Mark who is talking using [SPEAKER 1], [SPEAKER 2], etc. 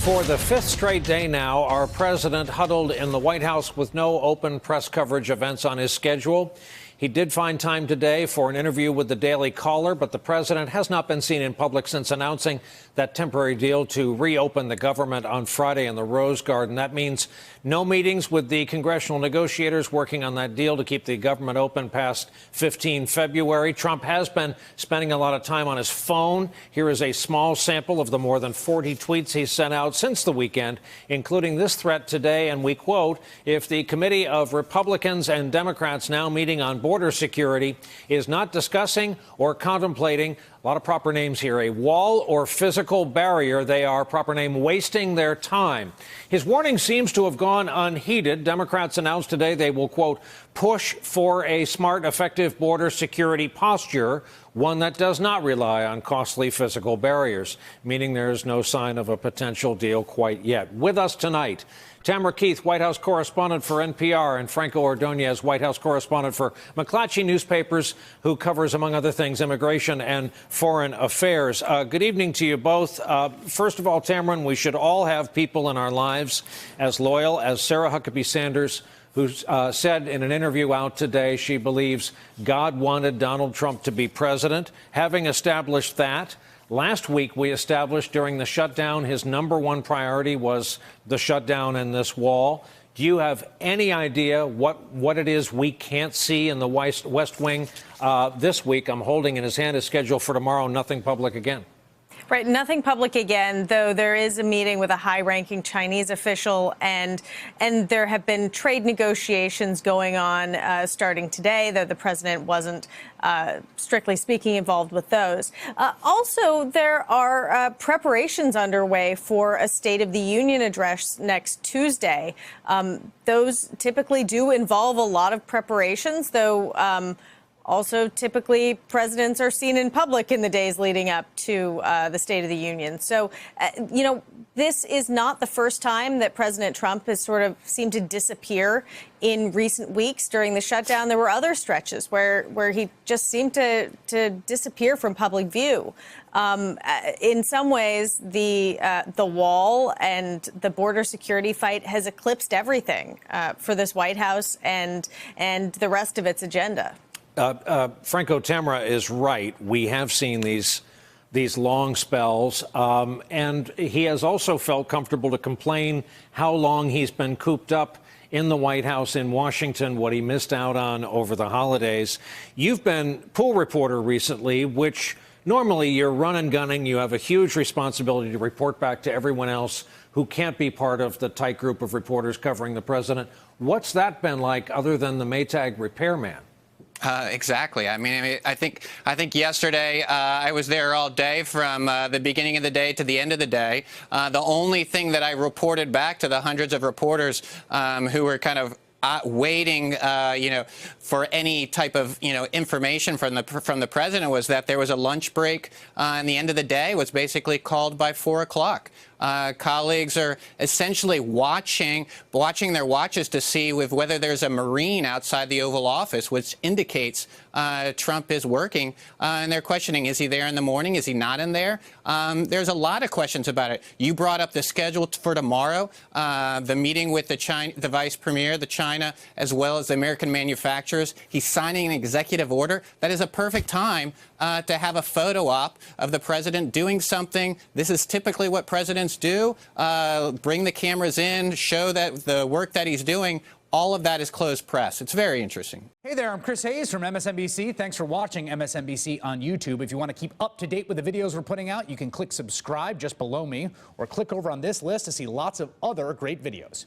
[SPEAKER 1] For the fifth straight day now, our president huddled in the White House with no open press coverage events on his schedule. He did find time today for an interview with the Daily Caller, but the president has not been seen in public since announcing that temporary deal to reopen the government on Friday in the Rose Garden. That means no meetings with the congressional negotiators working on that deal to keep the government open past 15 February. Trump has been spending a lot of time on his phone. Here is a small sample of the more than 40 tweets he's sent out since the weekend, including this threat today, and we quote, "If the committee of Republicans and Democrats now meeting on border security is not discussing or contemplating," a lot of proper names here, "a wall or physical barrier, they are," proper name, "wasting their time." His warning seems to have gone unheeded. Democrats announced today they will, quote, "push for a smart, effective border security posture, one that does not rely on costly physical barriers," meaning there is no sign of a potential deal quite yet. With us tonight, Tamara Keith, White House correspondent for NPR, and Franco Ordonez, White House correspondent for McClatchy Newspapers, who covers, among other things, immigration and foreign affairs. Good evening to you both. First of all, Tamara, we should all have people in our lives as loyal as Sarah Huckabee Sanders, who said in an interview out today she believes God wanted Donald Trump to be president. Having established that, last week, we established during the shutdown his number one priority was the shutdown and this wall. Do you have any idea what it is we can't see in the West Wing this week? I'm holding in his hand his schedule for tomorrow. Nothing public again.
[SPEAKER 2] Right. Nothing public again, though there is a meeting with a high-ranking Chinese official, and there have been trade negotiations going on starting today, though the president wasn't, strictly speaking, involved with those. Also, there are preparations underway for a State of the Union address next Tuesday. Those typically do involve a lot of preparations, though also, typically, presidents are seen in public in the days leading up to the State of the Union. So, this is not the first time that President Trump has sort of seemed to disappear in recent weeks during the shutdown. There were other stretches where he just seemed to disappear from public view. In some ways, the wall and the border security fight has eclipsed everything for this White House and the rest of its agenda.
[SPEAKER 1] Franco, Tamara is right. We have seen these long spells, and he has also felt comfortable to complain how long he's been cooped up in the White House in Washington, what he missed out on over the holidays. You've been pool reporter recently, which normally you're run and gunning. You have a huge responsibility to report back to everyone else who can't be part of the tight group of reporters covering the president. What's that been like other than the Maytag repairman?
[SPEAKER 3] Exactly. I mean, I think yesterday I was there all day from the beginning of the day to the end of the day. The only thing that I reported back to the hundreds of reporters who were kind of waiting, for any type of, information from the president was that there was a lunch break, and the end of the day was basically called by 4 o'clock. Colleagues are essentially watching their watches to see whether there's a Marine outside the Oval Office, which indicates Trump is working. And they're questioning, is he there in the morning? Is he not in there? There's a lot of questions about it. You brought up the schedule for tomorrow, the meeting with the vice premier, the China, as well as the American manufacturers. He's signing an executive order. That is a perfect time to have a photo op of the president doing something. This is typically what presidents do. Bring the cameras in, show that the work that he's doing. All of that is closed press. It's very interesting.
[SPEAKER 4] Hey there, I'm Chris Hayes from MSNBC. Thanks for watching MSNBC on YouTube. If you want to keep up to date with the videos we're putting out, you can click subscribe just below me or click over on this list to see lots of other great videos.